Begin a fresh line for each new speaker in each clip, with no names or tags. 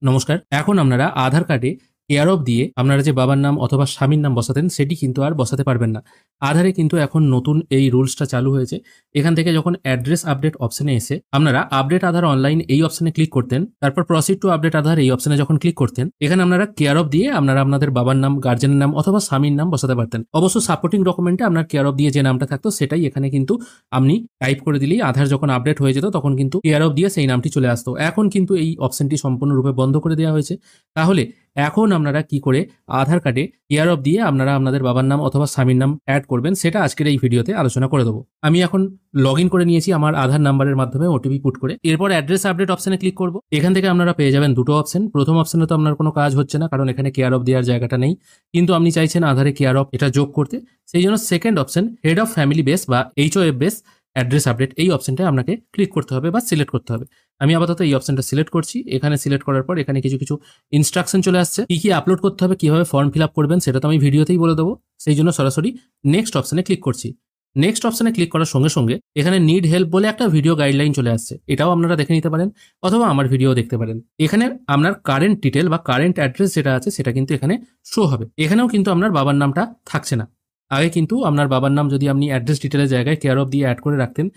নমস্কার। এখন আপনারা আধার কার্ডে কেয়ার অফ দিয়ে আপনারা যে বাবার নাম অথবা স্বামীর নাম বসাতেন সেটি কিন্তু আর বসাতে পারবেন না। আধারে কিন্তু এখন নতুন এই রুলসটা চালু হয়েছে। এখান থেকে যখন অ্যাড্রেস আপডেট অপশনে এসে আপনারা আপডেট আধার অনলাইন এই অপশনে ক্লিক করতেন, তারপর প্রসিড টু আপডেট আধার এই অপশনে যখন ক্লিক করতেন, এখানে আপনারা কেয়ার অফ দিয়ে আপনারা আপনাদের বাবার নাম, গার্জেনের নাম অথবা স্বামীর নাম বসাতে পারতেন। অবশ্য সাপোর্টিং ডকুমেন্টে আপনার কেয়ার অফ দিয়ে যে নামটা থাকতো সেটাই এখানে কিন্তু আপনি টাইপ করে দিলেই আধার যখন আপডেট হয়ে যেত তখন কিন্তু কেয়ার অফ দিয়ে সেই নামটি চলে আসতো। এখন কিন্তু এই অপশনটি সম্পূর্ণরূপে বন্ধ করে দেওয়া হয়েছে। তাহলে এখন আপনারা কি করে আধার কার্ডে কেয়ার অফ দিয়ে আপনারা আপনাদের বাবার নাম অথবা স্বামীর নাম অ্যাড করবেন সেটা আজকের এই ভিডিওতে আলোচনা করে দেবো। আমি এখন লগ ইন করে নিয়েছি আমার আধার নাম্বারের মাধ্যমে ওটিপি পুট করে। এরপর অ্যাড্রেস আপডেট অপশনে ক্লিক করব। এখান থেকে আপনারা পেয়ে যাবেন দুটো অপশন। প্রথম অপশনে তো আপনার কোনো কাজ হচ্ছে না, কারণ এখানে কেয়ার অফ দেওয়ার জায়গাটা নেই, কিন্তু আপনি চাইছেন আধারে কেয়ার অফ এটা যোগ করতে। সেই জন্য second option head of family base বা HOF বেস অ্যাড্রেস আপডেট এই অপশনটা আপনাকে ক্লিক করতে হবে বা সিলেক্ট করতে হবে। আমি আপাতত এই অপশনটা সিলেক্ট করছি। এখানে সিলেক্ট করার পর এখানে কিছু ইনস্ট্রাকশন চলে আসছে, কি আপলোড করতে হবে, কিভাবে ফর্ম ফিল আপ করবেন সেটা তো আমি ভিডিওতেই বলে দেবো। সেই জন্য সরাসরি নেক্সট অপশনে ক্লিক করছি। নেক্সট অপশনে ক্লিক করার সঙ্গে সঙ্গে এখানে নিড হেল্প বলে একটা ভিডিও গাইডলাইন চলে আসছে, এটাও আপনারা দেখে নিতে পারেন অথবা আমার ভিডিও দেখতে পারেন। এখানে আপনার কারেন্ট ডিটেল বা কারেন্ট অ্যাড্রেস যেটা আছে সেটা কিন্তু এখানে শো হবে। এখানেও কিন্তু আপনার বাবার নামটা থাকছে না। আগে কিন্তু আপনার বাবার নাম যদি আপনি অ্যাড্রেস ডিটেলের জায়গায় কেয়ার অফ দিয়ে অ্যাড করে রাখতেন,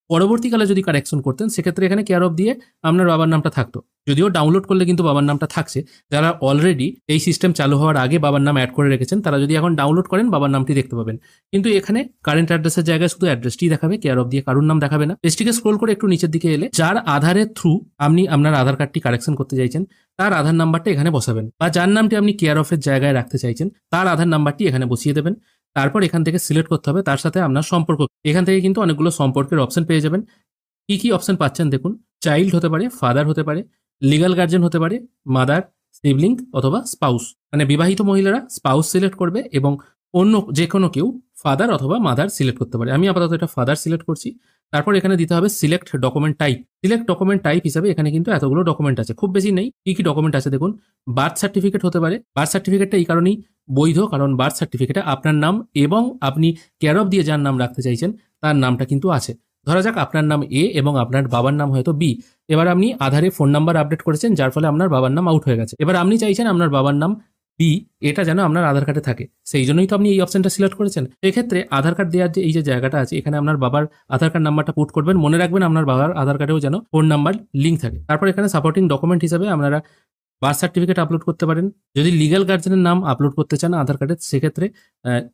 পরবর্তীকালে যদি কারেকশন করতেন সেক্ষেত্রে এখানে কেয়ার অফ দিয়ে আপনার বাবার নামটা থাকতো। যদিও ডাউনলোড করলে কিন্তু বাবার নামটা থাকছে। যারা অলরেডি এই সিস্টেম চালু হওয়ার আগে বাবার নাম অ্যাড করে রেখেছেন তারা যদি এখন ডাউনলোড করেন বাবার নামটি দেখতে পাবেন। কিন্তু এখানে কারেন্ট অ্যাড্রেসের জায়গায় শুধু অ্যাড্রেসটি দেখাবে, কেয়ার অফ দিয়ে কারুর নাম দেখাবে না। পেজটিকে স্ক্রোল করে একটু নিচের দিকে এলে যার আধারের থ্রু আপনি আপনার আধার কার্ডটি কারেকশন করতে চাইছেন তার আধার নাম্বারটা এখানে বসাবেন, বা যার নামটি আপনি কেয়ার অফের জায়গায় রাখতে চাইছেন তার আধার নাম্বারটি এখানে বসিয়ে দেবেন। তারপর এখান থেকে সিলেক্ট করতে হবে তার সাথে আপনার সম্পর্ক। এখান থেকে কিন্তু অনেকগুলো সম্পর্কের অপশন পেয়ে যাবেন। কি অপশন পাচ্ছেন দেখুন। চাইল্ড হতে পারে, ফাদার হতে পারে, লিগাল গার্জেন হতে পারে, মাদার, সিবলিং অথবা স্পাউস। মানে বিবাহিত মহিলারা স্পাউস সিলেক্ট করবে এবং অন্য যে কোনো কেউ ফাদার অথবা মাদার সিলেক্ট করতে পারে। আমি আপাতত এটা ফাদার সিলেক্ট করছি। তারপর এখানে দিতে হবে select document type. Select document type হিসাবে এখানে কিন্তু এতগুলো ডকুমেন্ট আছে, খুব বেশি নেই। কি ডকুমেন্ট আছে দেখুন। বার্থ সার্টিফিকেট হতে পারে। বার্থ সার্টিফিকেটটা এই কারণেই বৈধ কারণ বার্থ সার্টিফিকেটে আপনার নাম এবং আপনি কেয়ার অফ দিয়ে যার নাম রাখতে চাইছেন তার নামটা কিন্তু আছে। ধরা যাক আপনার নাম A এবং আপনার বাবার নাম হয়তো B। এবার আপনি আধারে ফোন নাম্বার আপডেট করেছেন যার ফলে আপনার বাবার নাম আউট হয়ে গেছে। এবার আপনি চাইছেন আপনার বাবার নাম B এটা যেন আপনার আধার কার্ডে থাকে, সেই জন্যই তো আপনি এই অপশনটা সিলেক্ট করেছেন। এক্ষেত্রে আধার কার্ড দেওয়ার যে এই যে জায়গাটা আছে এখানে আপনার বাবার আধার কার্ড নাম্বারটা পুট করবেন। মনে রাখবেন আপনার বাবার আধার কার্ডেও যেন ফোন নাম্বার লিঙ্ক থাকে। তারপর এখানে সাপোর্টিং ডকুমেন্ট হিসেবে আপনারা বার্থ সার্টিফিকেট আপলোড করতে পারেন। যদি লিগ্যাল গার্জেনের নাম আপলোড করতে চান আধার কার্ডে সেক্ষেত্রে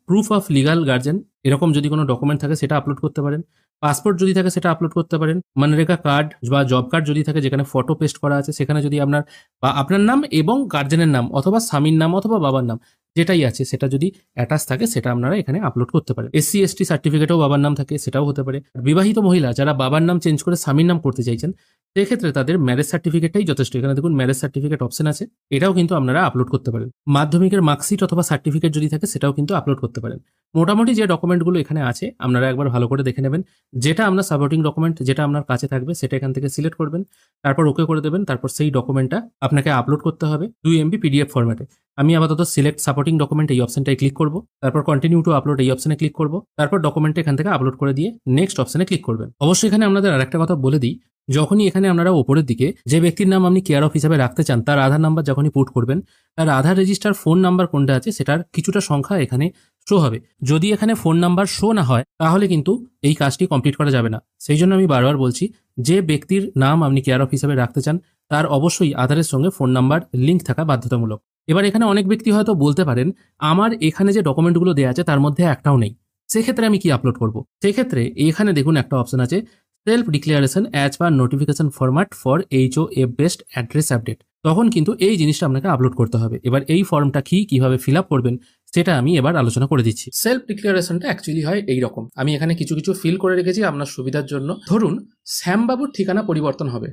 প্রুফ অফ লিগ্যাল গার্জেন এরকম যদি কোনো ডকুমেন্ট থাকে সেটা আপলোড করতে পারেন। পাসপোর্ট যদি থাকে সেটা আপলোড করতে পারেন। মনরেগা কার্ড বা জব কার্ড যদি থাকে যেখানে ফটো পেস্ট করা আছে সেখানে যদি আপনার নাম এবং গার্জেনের নাম অথবা স্বামীর নাম অথবা বাবার নাম যেটাই আছে সেটা যদি অ্যাটাচ থাকে সেটা আপনারা এখানে আপলোড করতে পারেন। SC/ST সার্টিফিকেটও বাবার নাম থাকে সেটাও হতে পারে। বিবাহিত মহিলা যারা বাবার নাম চেঞ্জ করে স্বামীর নাম করতে চাইছেন সেক্ষেত্রে তাদের ম্যারেজ সার্টিফিকেটটাই যথেষ্ট। এখানে দেখুন ম্যারেজ সার্টিফিকেট অপশন আছে, এটাও কিন্তু আপনারা আপলোড করতে পারেন। মাধ্যমিকের মার্কশিট অথবা সার্টিফিকেট যদি থাকে সেটাও কিন্তু আপলোড করতে পারেন। মোটামুটি যে ডকুমেন্টগুলো এখানে আছে আপনারা একবার ভালো করে দেখে নেবেন। যেটা আপনার সাপোর্টিং ডকুমেন্ট যেটা আপনার কাছে থাকবে সেটা এখান থেকে সিলেক্ট করবেন, তারপর ওকে করে দেবেন। তারপর সেই ডকুমেন্টটা আপনাকে আপলোড করতে হবে 2 MB PDF ফরম্যাটে। আমি আপাতত সিলেক্ট সাপোর্টিং ডকুমেন্ট এই অপশনটাই ক্লিক করব, তারপর কন্টিনিউ টু আপলোড এই অপশনে ক্লিক করব, তারপর ডকুমেন্টটা এখান থেকে আপলোড করে দিয়ে নেক্সট অপশনে ক্লিক করবেন। অবশ্যই এখানে আপনাদের আরেকটা কথা বলে দিই, যখনই এখানে আপনারা ওপরের দিকে যে ব্যক্তির নাম আপনি কেয়ার অফ হিসাবে রাখতে চান তার আধার নাম্বার যখনই পুট করবেন তার আধার রেজিস্টার ফোন নাম্বার কোনটা আছে সেটার কিছুটা সংখ্যা এখানে শো হবে। যদি এখানে ফোন নাম্বার শো না হয় তাহলে কিন্তু এই কাজটি কমপ্লিট করা যাবে না। সেই জন্য আমি বারবার বলছি যে ব্যক্তির নাম আপনি কেয়ার অফ হিসাবে রাখতে চান তার অবশ্যই আধারের সঙ্গে ফোন নাম্বার লিঙ্ক থাকা বাধ্যতামূলক। এবার এখানে অনেক ব্যক্তি হয়তো বলতে পারেন আমার এখানে যে ডকুমেন্টগুলো দেওয়া আছে তার মধ্যে একটাও নেই, সেক্ষেত্রে আমি কি আপলোড করব? সেক্ষেত্রে এখানে দেখুন একটা অপশন আছে self declaration as per notification format for HOF based address update. তখন কিন্তু এই জিনিসটা আপনাকে আপলোড করতে হবে। এবার এই ফর্মটা কিভাবে ফিল আপ করবেন সেটা আমি এবার আলোচনা করে দিচ্ছি। সেলফ ডিক্লারেশনটা অ্যাকচুয়ালি হয় এইরকম। আমি এখানে কিছু ফিল করে রেখেছি আপনার সুবিধার জন্য। ধরুন শ্যামবাবুর ঠিকানা পরিবর্তন হবে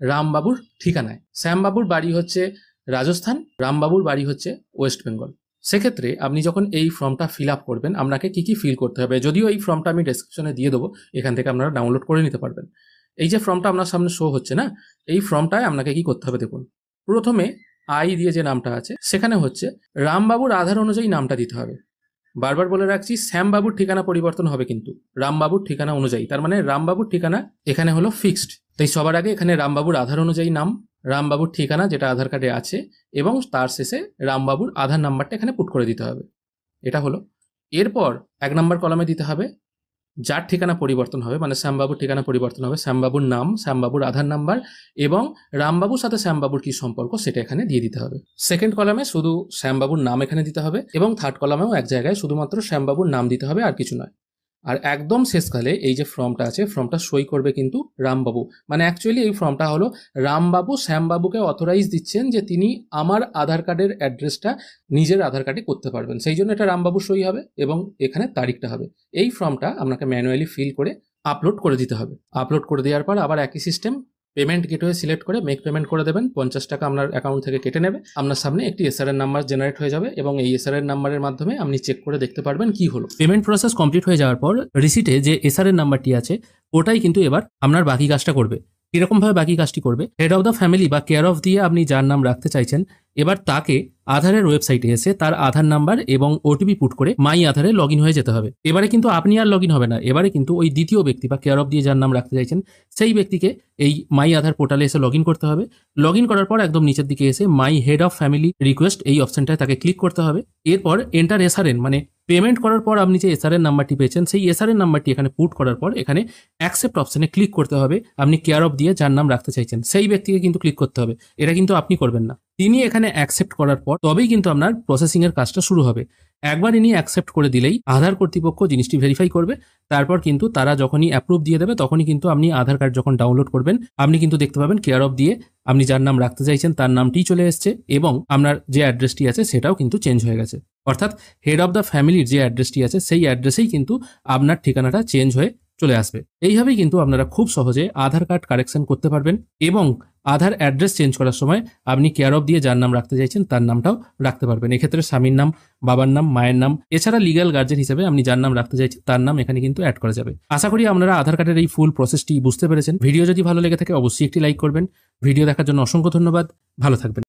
রামবাবুর ঠিকানায়। শ্যামবাবুর বাড়ি হচ্ছে রাজস্থান, রামবাবুর বাড়ি হচ্ছে ওয়েস্ট বেঙ্গল। সেক্ষেত্রে আপনি যখন এই ফর্মটা ফিল আপ করবেন আপনাকে কি ফিল করতে হবে, যদিও এই ফর্মটা আমি ডেসক্রিপশনে দিয়ে দেবো, এখান থেকে আপনারা ডাউনলোড করে নিতে পারবেন। এই যে ফর্মটা আপনার সামনে শো হচ্ছে না, এই ফর্মটায় আপনাকে কি করতে হবে দেখুন। প্রথমে আই দিয়ে যে নামটা আছে সেখানে হচ্ছে রামবাবুর আধার অনুযায়ী নামটা দিতে হবে। বারবার বলে রাখছি শ্যামবাবুর ঠিকানা পরিবর্তন হবে কিন্তু রামবাবুর ঠিকানা অনুযায়ী, তার মানে রামবাবুর ঠিকানা এখানে হলো ফিক্সড। তাই সবার আগে এখানে রামবাবুর আধার অনুযায়ী নাম রামবাবুর ঠিকানা যেটা আধার কার্ডে আছে এবং তার শেষে রামবাবুর আধার নাম্বারটা এখানে পুট করে দিতে হবে। এটা হলো। এরপর 1 নম্বর কলামে দিতে হবে যার ঠিকানা পরিবর্তন হবে, মানে শ্যামবাবুর ঠিকানা পরিবর্তন হবে, শ্যামবাবুর নাম, শ্যামবাবুর আধার নাম্বার এবং রামবাবুর সাথে শ্যামবাবুর কি সম্পর্ক সেটা এখানে দিয়ে দিতে হবে। সেকেন্ড কলামে শুধু শ্যামবাবুর নাম এখানে দিতে হবে এবং থার্ড কলামেও এক জায়গায় শুধুমাত্র শ্যামবাবুর নাম দিতে হবে, আর কিছু নয়। আর একদম শেষকালে এই যে ফর্মটা আছে, ফর্মটা সই করবে কিন্তু রামবাবু। মানে অ্যাকচুয়ালি এই ফর্মটা হলো রামবাবু শ্যামবাবুকে অথরাইজ দিচ্ছেন যে তিনি আমার আধার কার্ডের অ্যাড্রেসটা নিজের আধার কার্ডে করতে পারবেন, সেই জন্য এটা রামবাবু সই হবে এবং এখানে তারিখটা হবে। এই ফর্মটা আপনাকে ম্যানুয়ালি ফিল করে আপলোড করে দিতে হবে। আপলোড করে দেওয়ার পর আবার একই সিস্টেম, পেমেন্ট গেটওয়ে সিলেক্ট করে মেক পেমেন্ট করে দেবেন। 50 টাকা আপনার অ্যাকাউন্ট থেকে কেটে নেবে। আপনার সামনে একটি এসআরএন নাম্বার জেনারেট হয়ে যাবে এবং এই এসআরএন নাম্বারের মাধ্যমে আপনি চেক করে দেখতে পারবেন কি হলো। পেমেন্ট প্রসেস কমপ্লিট হয়ে যাওয়ার পর রিসিটে যে এসআরএন নাম্বারটি আছে ওটাই কিন্তু এবার আপনার বাকি কাজটা করবে। কিরকমভাবে বাকি কাজটি করবে, হেড অফ দ্য ফ্যামিলি বা কেয়ার অফ দিয়ে আপনি যার নাম রাখতে চাইছেন এবার তাকে আধারের ওয়েবসাইটে এসে তার আধার নাম্বার এবং ওটিপি পুট করে মাই আধারে লগ ইন হয়ে যেতে হবে। এবারে কিন্তু আপনি আর লগ ইন হবে না, এবারে কিন্তু ওই দ্বিতীয় ব্যক্তি বা কেয়ার অফ দিয়ে যার নাম রাখতে চাইছেন সেই ব্যক্তিকে এই মাই আধার পোর্টালে এসে লগ ইন করতে হবে। লগ ইন করার পর একদম নিচের দিকে এসে my head of family request এই অপশনটায় তাকে ক্লিক করতে হবে। এরপর এন্টার এসআরএন, মানে পেমেন্ট করার পর আপনি যে এসআরএন নাম্বারটি পেয়েছেন সেই এসআরএন নাম্বারটি এখানে পুট করার পর এখানে অ্যাকসেপ্ট অপশনে ক্লিক করতে হবে। আপনি কেয়ার অফ দিয়ে যার নাম রাখতে চাইছেন সেই ব্যক্তিকে কিন্তু ক্লিক করতে হবে, এটা কিন্তু আপনি করবেন না। তিনি এখানে অ্যাকসেপ্ট করার পর তবেই কিন্তু আপনার প্রসেসিং এর কাজটা শুরু হবে। একবার ইনি অ্যাকসেপ্ট করে দিলেই আধার কর্তৃপক্ষ জিনিসটি ভেরিফাই করবে, তারপর কিন্তু তারা যখনই অ্যাপ্রুভ দিয়ে দেবে তখনই কিন্তু আপনি আধার কার্ড যখন ডাউনলোড করবেন আপনি কিন্তু দেখতে পাবেন কেয়ার অফ দিয়ে আপনি যার নাম রাখতে চাইছেন তার নামটিই চলে এসছে এবং আপনার যে অ্যাড্রেসটি আছে সেটাও কিন্তু চেঞ্জ হয়ে গেছে। অর্থাৎ হেড অফ দ্য ফ্যামিলির যে অ্যাড্রেসটি আছে সেই অ্যাড্রেসেই কিন্তু আপনার ঠিকানাটা চেঞ্জ হয়ে চলে আসবে। এইভাবেই কিন্তু আপনারা খুব সহজে আধার কার্ড কারেকশন করতে পারবেন এবং আধার অ্যাড্রেস চেঞ্জ করার সময় আপনি কেয়ার অফ দিয়ে যার নাম রাখতে চাইছেন তার নামটাও রাখতে পারবেন। এক্ষেত্রে স্বামীর নাম, বাবার নাম, মায়ের নাম, এছাড়া লিগ্যাল গার্জেন হিসেবে আপনি যার নাম রাখতে চাইছেন তার নাম এখানে কিন্তু অ্যাড করা যাবে। আশা করি আপনারা আধার কার্ডের এই ফুল প্রসেসটি বুঝতে পেরেছেন। ভিডিও যদি ভালো লেগে থাকে অবশ্যই একটি লাইক করবেন। ভিডিও দেখার জন্য অসংখ্য ধন্যবাদ। ভালো থাকবেন।